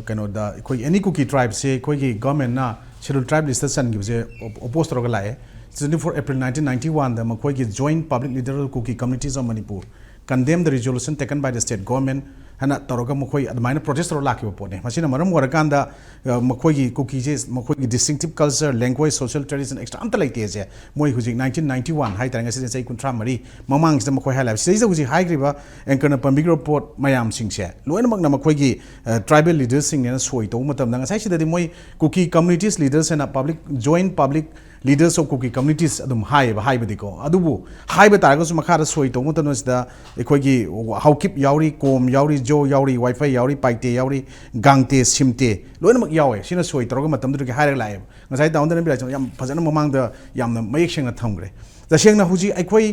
ꯀꯩꯅꯣꯗ ꯑꯩꯈꯣꯏ ꯑꯦꯅꯤ ꯀꯨꯀꯤ ꯇ꯭ꯔꯥꯏꯕꯁꯦ ꯑꯩꯈꯣꯏꯒꯤ ꯒꯚꯔꯟꯃꯦꯟꯠꯅ ꯁꯦꯗ꯭ꯌꯨꯜ ꯇ꯭ꯔꯥꯏꯕ ꯂꯤꯁꯇ ꯆꯟꯈꯤꯕꯁꯦ ꯑꯣꯄꯣꯁ ꯇꯧꯔꯒ ꯂꯥꯛꯑꯦ 24 April 1991ꯗ ꯃꯈꯣꯏꯒꯤ joint public leader of Kuki communities of Manipur condemn the resolution taken by the state government hana toroga mokoi admaina protest ro lakiba potne masina maram warakanda mokoi cookie je mokoi distinctive culture language social tradition extra amta laite je moi hujik 1991 hai taranga se sai kuntra mari mamang se mokoi highlight se je hujik high griba anchor na pambig report mayam sing se loina mak na mokoi gi tribal leaders sing ne soi to matam na sai sidadi moi cookie communities leaders and public joint public leaders of cookie communities adum hai badiko adubu hai ba taraga su makara soi to mutano sida ekhoi haukip yauri kom yauri jo yauri wifi yauri paite yauri gangte simte loina mak yawe sina soi toroga matam du ki haira lai ngasai down da bi yam phajana mamang da yamna mayek sengna thamgre तसेंगना हुजी अखोई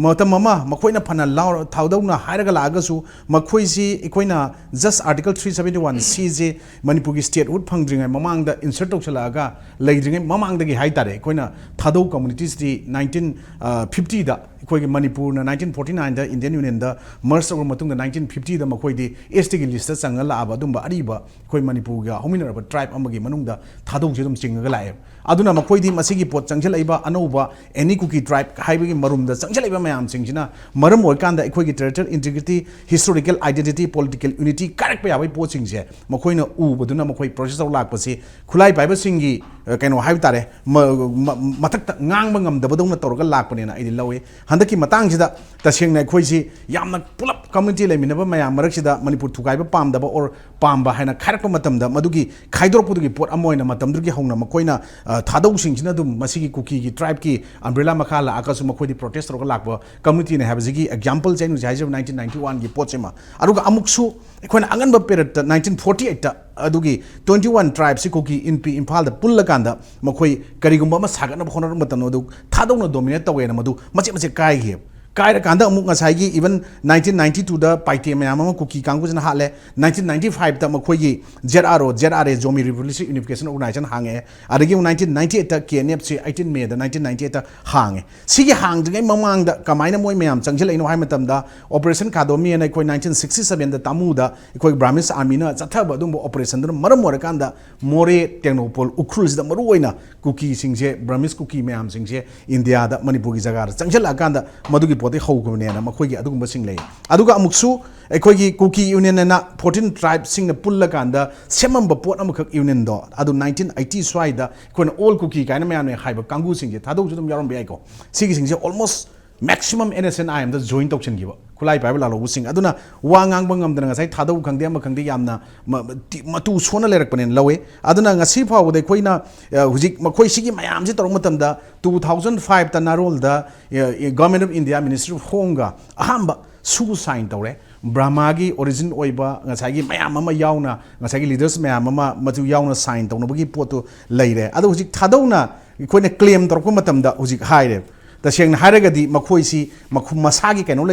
मतम अमा मखोइना फना लाउ थाउदौना हाइरगा लागसु मखोइसी इखोइना just article 371 सी जे मणिपुर की state hood फंगद्रिंग ममांग दा insert तौसलागा लेद्रिंग ममांग दगी हाइतारे इखोइना थादौ communities दी 1950 दा इखोइगी मणिपुर ना 1949 दा Indian union दा मर्ज तौर मतुंग दा 1950 दा मखोइदी एसटी की लिस्ट चंगा लाबा दुंबा अरिबा इखोइ मणिपुर गा होमिनरबा ट्राइब अमगी मनुंग दा थादौ जे दुम चिंगा लाए अदुना मखोइदी मसिगी पोट चंगजलाइबा अनौबा एनी कुकी ट्राइब हाइबगी मरुमदा चंगजलाइबा मयाम सिंगजिना मरम ओइकांदा इखोइगी territorial integrity historical identity political unity कारक पे याबै पोट सिंगजे मखोइना उबदुना मखोइ प्रोसेस तौ लाकपसि खुलाइ पाइबा सिंगी कैनो हाइब तारे मथक ngang ngamdabadongna tawraga lakpanena aidi lawe handaki matangsida tasengna khoisi yamna pulap community leminaba mayam maraksida manipur thugaiba pamdaba or pamba haina kharakpa matamda madugi khaidorpudugi pot amoina matamdugi hongna makoina thadau singsina dum masigi kuki gi tribe ki umbrella makhala akasu makoi di protest tawraga lakba community ne habjigi example chainu jaijer 1991 gi potsema aruga amuksu ekhona anganba period 1948 ta adugi 21 tribes kuki INPI Imphal da pullakanda makoi karigumba ma sagatna bkhona matamno du thadau na dominate tawena madu mache mache kai gi kai kanda amuk ngasai gi even 1992 da paite mayam ama kuki kangku jana hale 1995 ta makhoi gi ZRA Zomi Revolutionary Unification Organization hange adagi 1998 ta KNF se 18 May da 1998 ta hange sigi hang dgai mamang da kamaina moi mayam changjel ino hai matam da operation kadomi na koi 1967 da tamu da koi Brahmins army na chathaba dum operation da maram mor kanda more technopol ukhruls da maru oina kuki singje Brahmins kuki mayam singje India da Manipur gi jaga changjel akanda madugi pote hawgubne na makhoi gi adugum sing lei aduga amuksu ekhoi gi kuki union na 14 tribes sing na pulla kanda semam ba pot amukhak union do adu 1980 swai da koina all kuki kaina mayam ne haiba kangu singje thadau judum yarom bai ko sigi singje almost maximum NSNI am da join tauchen gi ba khulai pai la lo sing aduna wangang bangam dana ngasai thadau khangde am khangde yamna matu sona lerak panen lawe aduna ngasi phaw de khoina hujik makhoi sigi mayam ji torong matam da 2005 ta narol da government of India Ministry of Home ga ahamba su sign tawre Brahma gi origin oiba ngasai gi mayam ama yauna ngasai gi leaders mayam ama matu yauna sign tawna bagi potu leire adu hujik thadau na khoina claim torko matam da hujik haire तसेंग हारगदी मखोइसी मखुम मसागी कैनो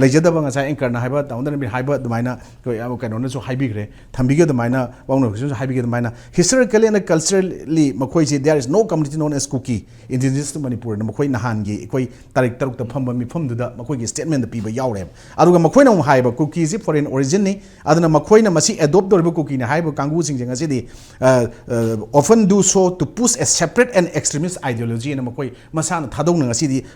लेजदब ngasai anchor na haiba taunda ni haiba dumaina ko कैनो न सो हाइबिग्रे थंबिगे दुमाइना वाउनो सो हाइबिगे दुमाइना historically and culturally मखोइसी there is no community known as Kuki indigenous to Manipur na मखोइ नहान गी कोई तारिक तरुक त फम मिफम दुदा मखोइ गी statement द पीबा यावरे अरुगा मखोइ न हाइबा Kuki is foreign origin ni aduna मखोइ न मसी adopt dorba Kuki na haiba kangu sing jeng asidi often do so to push a separate and extremist ideology na मखोइ masana thadong na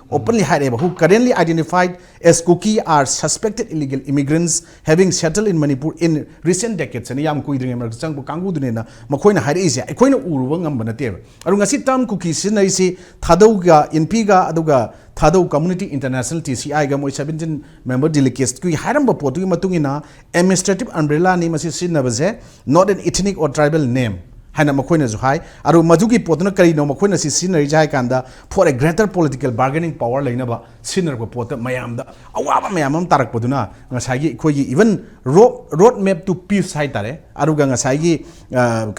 openly hired who currently identified as Kuki are suspected illegal immigrants having settled in Manipur in recent decades and yam kuidring emer chang bu kangu dune na makhoina haire ise akoina uruwa ngamba na te aru ngasi tam Kuki sinai si thadau ga INPI ga aduga thadau community international TCI ga moi 17 member delegates ku hairam ba potu matungina administrative umbrella ni masi sinnabaje not an ethnic or tribal name haina makhoina ju hai aru madugi potna kari no makhoina si sinari jai kanda for a greater political bargaining power laina ba sinar ko pot mayam da awaba mayam am tarak poduna ngasai gi khoi gi even road map to peace hai tare aru ga ngasai gi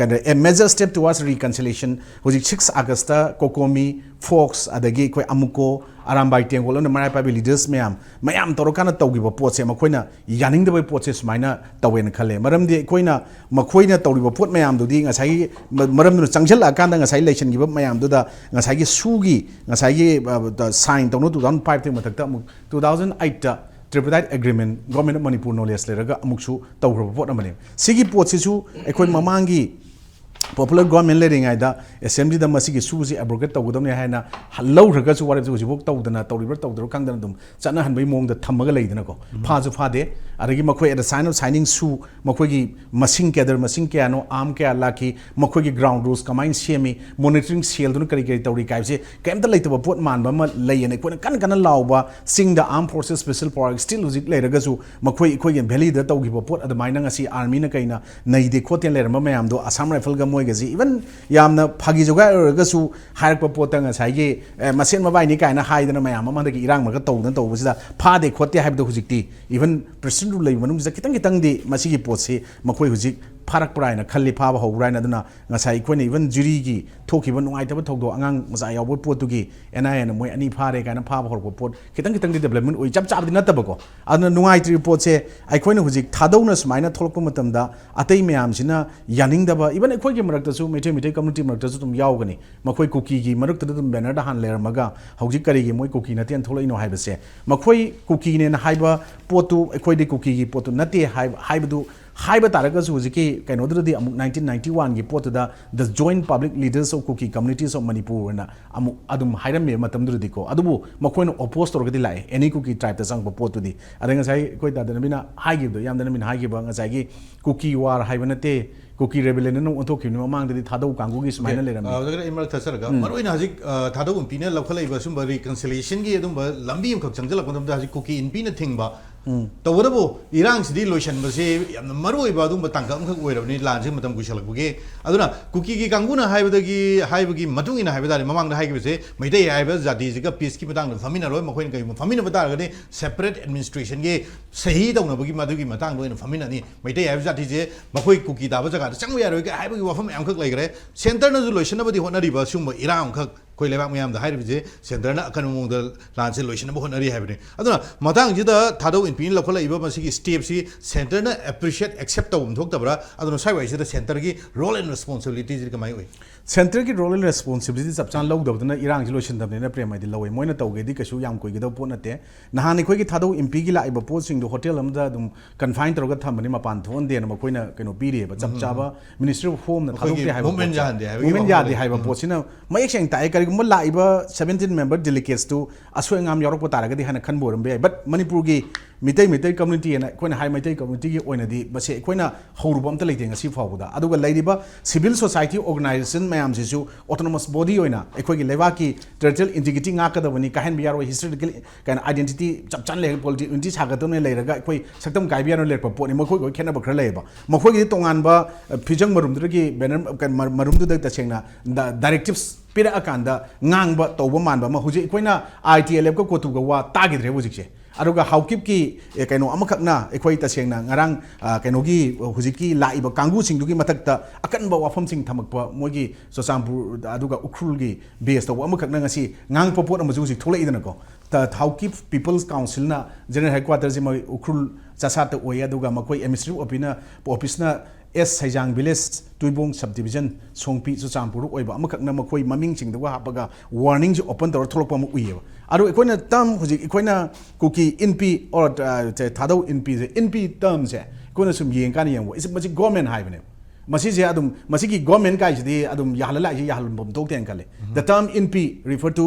kind a major step towards reconciliation hoji 6 August ta Kokomi Fox adagi khoi amuko arambai tengol na marai pa leaders mayam torokana tawgi ba pot se makhoina yaning da ba pot se smaina tawen khale maram de khoina makhoina tawri ba pot mayam du di ngasai maram nu changjal akanda ngasai election gi ba mayam du da ngasai gi sugi ngasai gi sign tawno 2005 te matak ta 2008 ta tripartite agreement government of Manipur knowledge leraga amuksu tawro pot amale sigi pot se su ekhoi mamangi popular government leading aida assembly da masigi suji abrogate tawdam ne haina hallau raga su warab su bok tawdana tawriber tawdro kangdana dum chana hanbai mong da thamaga leidana ko pha ju pha de aragi makhoi at the sign of signing su makhoi gi masing kedar masing kya no am kya laki makhoi gi ground rules kamain semi monitoring cell dun kari kari tawri kai se kemta leitaba pot man ba ma leiyane ko kan kan lawba sing the armed forces special power still uzik leiraga su makhoi khoi gen valley da tawgi ba pot adamaina ngasi army na kaina nei de khoten lerma mayam do Assam rifle ga moi gaji even yamna phagi joga ga su hairak pa pot nga sai gi masen mabai ni kaina haidana mayam ma da gi irang ma ga tawdan tawbusida pha de khote haibdo hujikti even president lei manung ja kitang kitang di masigi pot se makhoi hujik farak praina khalli phaba howraina aduna ngasai khone even jury gi thokiba nungai taba thokdo angang maza yawo pot tu gi NIA na moi ani phare kana phaba hor pot kitang kitang di development oi chap chap di nataba ko aduna nungai tri pot se ai khone hujik thadona smaina tholok matam da atei mayam sina yaning daba even khoi gi marak ta su mete community marak ta su tum yaw gani makhoi Kuki gi marak ta dum banner da han ler maga hojik kari gi moi Kuki na ten tholoi no haiba se makhoi Kuki ne na haiba potu khoi de Kuki gi potu nate haiba du haiba taraga su hujiki kaino dudi amuk 1991 gi potu da the joint public leaders of Kuki communities of Manipur na amuk adum hairam me matam dudi ko adubu makhoi no oppose torgadi lai any Kuki tribe ta sang potu di adenga sai koi da na haigi do yam na haigi ba nga sai gi Kuki war haiba nate Kuki rebellion no onthok ni mamang di thadau kangu gi smaina leram daga emer thasaraga maroina hajik thadau umpina lokhalai ba sum reconciliation gi adum lambi am khak changjal ko dum da hajik Kuki INPI na thingba tawadabu irang sidi lotion base yamna maroi ba dum tangka am khak oirabni lan se matam gushal buge aduna Kuki gi kanguna haibagi matung ina haibada mamang da haigi base maidai haiba jati jiga peace ki matang famina roi makhoin kai famina bata ga ni separate administration ge sahi dawna bagi madugi matang loina famina ni maidai haiba jati je makhoi Kuki da ba jaga changwa yaroi ga haibagi wafam am khak lai gare center na lotion na badi hona riba sum irang khak कोई लेबाक ma'am है centre अकनमोद लाने lotion honorary है Matang थादौ इनपी लौखल step से centre appreciate accept तौर थोक्तब्रा स्वाई centre की role and responsibility कमाई centre की रोल एंड रेस्पॉन्सिबिलिटी चप चान लौदबदना इरांग लोइसनदबने प्रेमदी लवे मोइना तौगेदी कछु याम कोइगदब पोट नते नहान अखोइगी थादौ इम्पी की लाइब पोस्टिंग होटल अमदा दुम कन्फाइन तौरगा थमबनि मपान थोनदेन मखोइना कनो पीरेबा चप चाबा मिनिस्ट्री ऑफ होम ना थादौ हाइबा मूवमेंट यादे हाइबा पोसिना मयक सेंग ताइ करिगुम लाइब 17 मेंबर डेलीगेट्स टू असोयंगाम यारक तारगदी हाना खनबोरम बट मणिपुर की मितई कम्युनिटी ना कोइना हाइ मितई कम्युनिटी की ओइनादी बसे कोइना हौरुब अमता लेते ngasi फावदा अदुगा लैदिबा सिविल सोसाइटी ऑर्गेनाइजेशन मैम से ऑटोनोमस बॉडी होना अखोगी लेबाकी टेरिटोरियल इंटीग्रिटी गाकदबनी काहन बियारो हिस्टोरिकल कैन आइडेंटिटी चपचान ले पॉलिटिक्स यूनिटी सागतने लेरगा अखोई सक्तम काइबियानो लेरप पोनी मखोई को खेनब खर लेबा मखोगी तोंगानबा फिजंग मरुमदगी बैनर मरुमदुदा तसेंगना डायरेक्टिव्स पिरा अकांदा ngang तौब मानबा म हुजे अखोइना आईटीएलएफ को कोतुगा वा तागिद्रे हुजिकसे अरुगा हाउकिप की कनो अमखकना अखोई तसेंगना ngarang कनोगी हुजिकी लाइब कांगू सिंगदुगी मथकता अकनबा वाफम सिंग थमकपा मोगी सोसामपुर अदुगा उखरुलगी बेस तो अमखकना ngasi ngang पोपोट अमजु हुजिक थोलैदनको ता हाउकिप पीपल्स काउंसिल ना जनरल हेडक्वार्टर से म उखरुल चासात ओय अदुगा मखोई एडमिनिस्ट्रेटिव ऑफिसना S Saijang village Tuibong sub division Songpi Churachandpur ओइबा अमखकना मखोई ममिंग सिंगदुगा हापगा वार्निंग जो ओपन तौर थोलकपा म उइयेबा अरु इकोइना टर्म हुजिक इकोइना कुकी इनपी और थादौ इनपी इनपी टर्म से इकोइना सुम येंग कानि येंगो इस मजि गवर्नमेंट हाइबने मसीजे अदुम मसीगी गवर्नमेंट काइसदी अदुम याहलालाइ याहलबम तोक्तेन कले the term Inpi refer to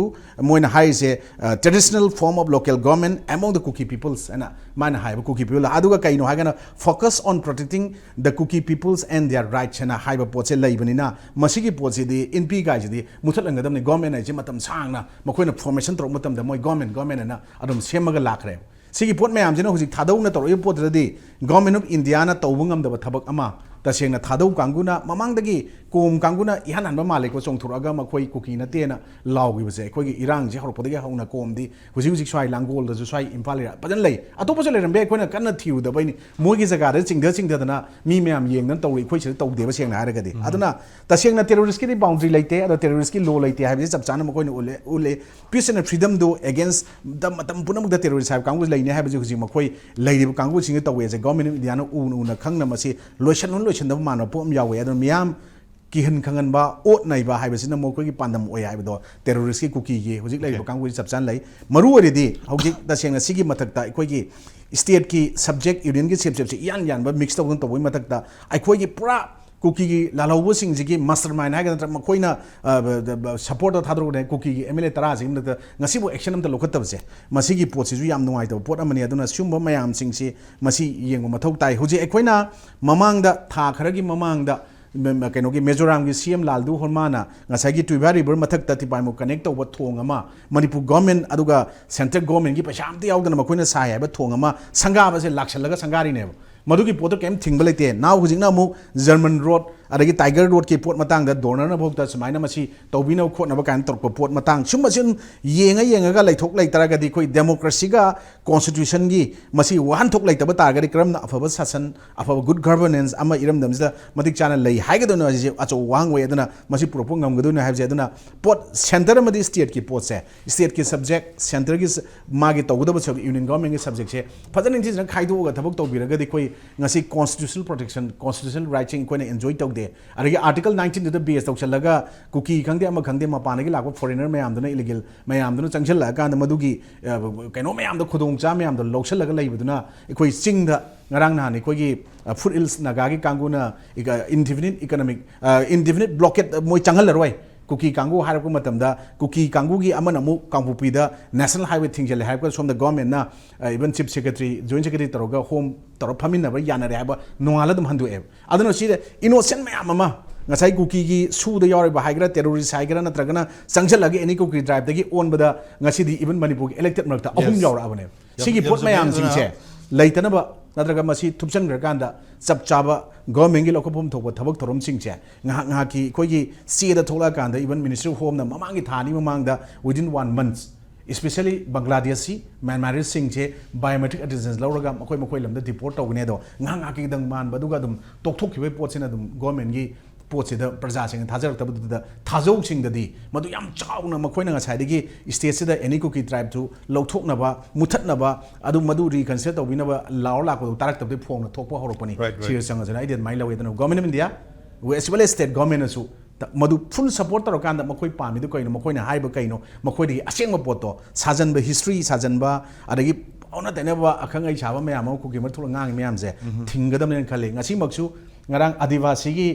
मोइना हाइ से traditional form of local government among the Kuki peoples एना माइना हाइब कुकी पीपल अदुगा कइनो हागना focus on protecting the Kuki peoples and their rights एना हाइब पोचे लैबनिना मसीगी पोचेदी इनपी गाइसदी मुथलंगदमने गवर्नमेंट आइजे मतम सांगना मखोइना फॉर्मेशन तोर मतम द मोइ गवर्नमेंट एना अदुम सेमगा लाखरे सिगी पोट मैमजना हुजिक थादौना तोर पोतरदी गवर्नमेंट ऑफ इंडिया ना तौबंगमदब थबक अमा तसेंगना थादौ कांगुना ममांगदगी कोम कांगुना इहान हनबा मालेको चोंथुरगा मखोई कुकी नतेना लाउगिबसे अखोगी इरांग जे हरपदगी हौना कोमदी हुजि हुजि स्वाई लांगोल दजु स्वाई इम्फाल पजन लै अतोपसो लेरमबे अखोना कन्न थिउदबैनी मोगी जगादा चिंगदना मी मैम येंगन तौरि अखोइसे तौदेबा सेंगना हारगदी अदुना तसेंगना टेररिस्ट की बाउंड्री लैते अदो टेररिस्ट की लो लैते हाइबे चपचाना मखोइना उले पीस एंड फ्रीडम दो अगेंस्ट द मतम पुनमुक द टेररिस्ट हाइब कांगु लैने हाइबे हुजि मखोई लैरिब कांगु सिंग तौवे जे गवर्नमेंट इंडिया नो उन खंगना मसी लोइसन मानो पोम यावे अदो मियाम किहन खंगनबा ओट नाइबा हाइबसिना मोकोगी पांदम ओय हाइबदो टेररिस्ट की कुकी ये हुजिक लाइब कांगु चपचान लै मरु ओरिदी हुजिक तसेंगना सिगी मथकता अखोगी स्टेट की सब्जेक्ट यूनियन की सेप से यान यान मिक्स तौन तौबोय मथकता अखोगी पूरा कुकी की लालौबो सिंगजिगी मास्टरमाइंड हाइगना मखोइना सपोर्ट थादरोने कुकी की एमएलए तरा सिंग ngasibo एक्शन अमता लोखतबसे मसीगी पोटसिजु याम नुवाइतब पोट अमनि अदुना सुंबो मयाम सिंगसी मसी येंगो मथौ ताइ हुजे अखोइना ममांगदा था खरगी ममांगदा कनोगी मेजोराम की सीएम लालदू हरमाना ngसागी तुइबा रिवर मथक तिपाइमो कनेक्ट तौब थोंग अमा मणिपुर गवर्नमेंट अदुगा सेंट्रल गवर्नमेंट की पैसा अमते यावदना मखोइना साय हाइबा थोंग अमा संगाबसे लाक्सलगा संगारिनेब मधुकी पोतो केम थिंग लेते नाउ हुजिंगना मु जर्मन रोड अदगी टाइगर रोड की पोट मतंग डोनर न भोक्ता समाइना मसी तौबिनो खोटनबा कान तोरको पोट मतंग सुमसिन येंगा लैथोक लैतरगदी कोई डेमोक्रेसी का कॉन्स्टिट्यूशन की मसी वाहन थोक लैतबा तारगदी क्रम अफब शासन अफब गुड गवर्नेंस अमा इरमदमसिदा मदिक चाना लै हाइगदोनो जे अचो वांग वे अदना मसी प्रोपो ngमगदोनो हाइबजे अदना पोट सेंटर मदि स्टेट की पोट से स्टेट की सब्जेक्ट सेंटर की मागे तौगदब सब यूनियन गवर्नमेंट की सब्जेक्ट से फजन इंजिन खाइदोगा थबक तौबिरगदी कोई ngasi constitutional protection constitutional rights कोई एंजॉय तौदे अरगी आर्टिकल 19 द बेस तौचलगा कुकी खंगदे अमा खंगदे मपानगी लाको फॉरेनर मयामदना इलीगल मयामदना चंगछल कांद मदुगी कनो मयामद खुदोंग चा मयामद लौसलगा लैबदुना कोई चिंग ngarang nahani koigi foot hills nagagi kanguna indefinite economic indefinite blockade moi changal roi Kuki कांगू हारको मतमदा कुकी कांगू की अमन अमु कांगपुपीदा नेशनल हाईवे थिंगजल हाइबा सोम द गवर्नमेंट ना even chief secretary joint secretary तरोगा होम तरो फमिनबा यानरे हाइबा नोंगाला दम हंदु एब अदनो सिदे इनोसेंट मयाम अमा ngasai kuki gi su da yore ba haigra terrorist haigra natragana sangjalagi any kuki drive dagi on bada ngasi di even manipur elected markta ahum yawra abane sigi pot mayam singse laitana ba natraga masi thupsan grakanda chap chaba government gi lokopum thokba thabak thorom singse nga ki koi gi se da thola kanda even ministry of home na mamangi thani mamangda within 1 month especially Bangladeshi Myanmar singse biometric attendance lauraga makoi lamda deport tawne do nga ki dang man baduga dum tokthok khibe pot sina dum government gi ꯄꯣꯠꯁꯤꯗ ꯄ꯭ꯔꯖꯥꯁꯤꯡꯅ ꯊꯥꯖꯔꯛꯇꯕꯗꯨꯗ ꯊꯥꯖꯧꯁꯤꯡꯗꯗꯤ ꯃꯗꯨ ꯌꯥꯝ ꯆꯥꯎꯅ ꯃꯈꯣꯏꯅ ꯉꯁꯥꯏꯗꯒꯤ ꯁ꯭ꯇꯦꯠꯁꯤꯗ any cookie ꯇ꯭ꯔꯥꯏꯕꯇꯨ ꯂꯧꯊꯣꯛꯅꯕ ꯃꯨꯊꯠꯅꯕ ꯑꯗꯨ ꯃꯗꯨ ꯔꯤꯀꯟꯁꯤꯗꯔ ꯇꯧꯕꯤꯅꯕ ꯂꯥꯎꯔ ꯂꯥꯛꯄꯗꯨ ꯇꯥꯔꯛꯇꯕꯗꯤ ꯐꯣꯡꯅ ꯊꯣꯛꯄ ꯍꯧꯔꯛꯄꯅꯤ ꯁꯤꯒ ꯆꯪꯉꯁꯤꯅ ꯑꯩꯗꯤ ꯑꯗꯨꯃꯥꯏꯅ ꯂꯧꯋꯤ ꯑꯗꯨꯅ government of India as well as state ꯒꯣꯔꯃꯦꯟꯅꯁꯨ ꯃꯗꯨ ꯐꯨꯜ ꯁꯄꯣꯔꯠ ꯇꯧꯔꯀꯥꯟꯗ ꯃꯈꯣꯏ ꯄꯥꯝꯃꯤꯗꯨ ꯀꯩꯅꯣ ꯃꯈꯣꯏꯅ ꯍꯥꯏꯕ ꯀꯩꯅꯣ ꯃꯈꯣꯏꯗꯒꯤ ꯑꯁꯦꯡꯕ ꯄꯣꯠꯇꯣ ꯁꯥꯖꯟꯕ ꯍꯤꯁꯇ꯭ꯔꯤ ꯁꯥꯖꯟꯕ ꯑꯗꯒꯤ ꯑꯣꯟꯅ ꯇꯩꯅꯕ ꯑꯈꯪ ꯑꯍꯩ ꯁꯥꯕ ꯃꯌꯥꯝ ꯑꯃ ꯀꯨꯀꯤ ꯃꯔꯛ ꯊꯣꯛꯂꯒ ꯉꯥꯡꯉꯤ ꯃꯌꯥꯝꯁꯦ ꯊꯤꯡꯒꯗꯕꯅꯦꯅ ꯈꯜꯂꯤ ꯉꯁꯤꯃꯛꯁꯨ ꯉꯔꯥꯡ ꯑꯗꯤꯕꯥꯁꯤꯒꯤ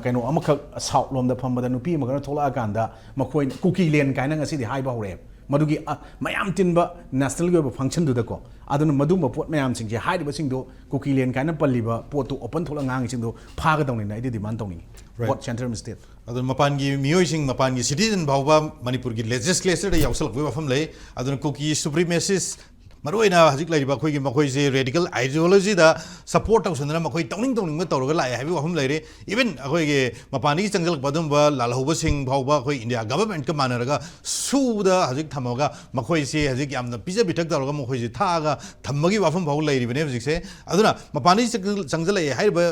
ꯀꯩꯅꯣ ꯑꯃꯈꯛ ꯁꯥꯎꯠ ꯂꯣꯝꯗ ꯐꯝꯕꯗ ꯅꯨꯄꯤ ꯑꯃꯈꯛꯅ ꯊꯣꯛꯂꯛꯑꯀꯥꯟꯗ ꯃꯈꯣꯏꯅ ꯀꯨꯀꯤ ꯂꯦꯟ ꯀꯥꯏꯅ ꯉꯁꯤꯗꯤ ꯍꯥꯏꯕ ꯍꯧꯔꯛꯑꯦ ꯃꯗꯨꯒꯤ ꯃꯌꯥꯝ ꯇꯤꯟꯕ ꯅꯦꯁꯅꯦꯜꯒꯤ ꯑꯣꯏꯕ ꯐꯪꯁꯟꯗꯨꯗꯀꯣ ꯑꯗꯨꯅ ꯃꯗꯨꯝꯕ ꯄꯣꯠ ꯃꯌꯥꯝꯁꯤꯡꯁꯦ ꯍꯥꯏꯔꯤꯕꯁꯤꯡꯗꯣ ꯀꯨꯀꯤ ꯂꯦꯟ ꯀꯥꯏꯅ ꯄꯜꯂꯤꯕ ꯄꯣꯠꯇꯨ ꯑꯣꯄꯟ ꯊꯣꯛꯂꯒ ꯉꯥꯡꯉꯤꯁꯤꯡꯗꯣ ꯐꯥꯒꯗꯧꯅꯤꯅ ꯑꯩꯗꯤ ꯗꯤꯃꯥꯟ ꯇꯧꯅꯤꯡꯉꯤ ꯕꯣꯠ ꯁꯦꯟꯇꯔ ꯑꯃ ꯁ꯭ꯇꯦꯠ ꯑꯗꯨꯅ ꯃꯄꯥꯟꯒꯤ ꯃꯤꯑꯣꯏꯁꯤꯡ ꯃꯄꯥꯟꯒꯤ ꯁꯤꯇꯤꯖꯟ ꯐꯥꯎꯕ ꯃꯅꯤꯄꯨꯔꯒꯤ ꯂꯦꯖꯤꯁꯂꯦꯆꯔꯗ ꯌꯥꯎꯁꯜꯂꯛꯄꯒꯤ ꯋꯥꯐꯝ ꯂꯩ ꯑꯗꯨꯅ ꯀꯨꯀꯤ ꯁꯨꯄ꯭ꯔꯤꯃꯦꯁꯤꯁ ꯃꯔꯨꯑꯣꯏꯅ ꯍꯧꯖꯤꯛ ꯂꯩꯔꯤꯕ ꯑꯩꯈꯣꯏꯒꯤ ꯃꯈꯣꯏꯁꯦ ꯔꯦꯗꯤꯀꯦꯜ ꯑꯥꯏꯗꯤꯑꯣꯂꯣꯖꯤꯗ ꯁꯄꯣꯔꯠ ꯇꯧꯁꯟꯗꯅ ꯃꯈꯣꯏ ꯇꯧꯅꯤꯡꯕ ꯇꯧꯔꯒ ꯂꯥꯛꯑꯦ ꯍꯥꯏꯕꯒꯤ ꯋꯥꯐꯝ ꯂꯩꯔꯦ ꯏꯚꯟ ꯑꯩꯈꯣꯏꯒꯤ ꯃꯄꯥꯟꯗꯒꯤ ꯆꯪꯁꯤꯜꯂꯛꯄ ꯑꯗꯨꯝꯕ ꯂꯥꯜꯍꯧꯕꯁꯤꯡ ꯐꯥꯎꯕ ꯑꯩꯈꯣꯏ ꯏꯟꯗꯤꯌꯥ ꯒꯚꯔꯟꯃꯦꯟꯠꯀ ꯃꯥꯟꯅꯔꯒ ꯁꯨꯗ ꯍꯧꯖꯤꯛ ꯊꯝꯃꯒ ꯃꯈꯣꯏꯁꯦ ꯍꯧꯖꯤꯛ ꯌꯥꯝꯅ ꯄꯤꯖ ꯄꯤꯊꯛ ꯇꯧꯔꯒ ꯃꯈꯣꯏꯁꯦ ꯊꯥꯛꯑꯒ ꯊꯝꯕꯒꯤ ꯋꯥꯐꯝ ꯐꯥꯎꯕ ꯂꯩꯔꯤꯕꯅꯦ ꯍꯧꯖꯤꯛꯁꯦ ꯑꯗꯨꯅ ꯃꯄꯥꯟꯗꯒꯤ ꯆꯪꯁꯤꯜꯂꯛꯑꯦ ꯍꯥꯏꯔꯤꯕ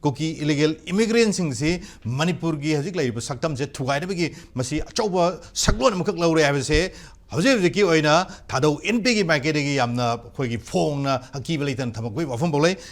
ꯀꯨꯀꯤ ꯏꯂꯤꯒꯦꯜ ꯏꯃꯤꯒ꯭ꯔꯦꯟꯁꯤꯡꯁꯤ ꯃꯅꯤꯄꯨꯔꯒꯤ ꯍꯧꯖꯤꯛ ꯂꯩꯔꯤꯕ ꯁꯛꯇꯝꯁꯦ ꯊꯨꯒꯥꯏꯅꯕꯒꯤ ꯃꯁꯤ ꯑꯆꯧꯕ ꯁꯛꯂꯣꯟ ꯑꯃꯈꯛ ꯂꯧꯔꯦ ꯍꯥꯏꯕꯁꯦ ꯍꯧꯖꯤꯛꯀꯤ ꯑꯣꯏꯅ ꯊꯥꯗꯧ INPIꯒꯤ ꯃꯥꯏꯀꯩꯗꯒꯤ ꯌꯥꯝꯅ ꯑꯩꯈꯣꯏꯒꯤ ꯐꯣꯡꯅ ꯑꯀꯤꯕ ꯂꯩꯇꯅ ꯊꯝꯃꯛꯄꯒꯤ ꯋꯥꯐꯝ ꯐꯥꯎ ꯂꯩ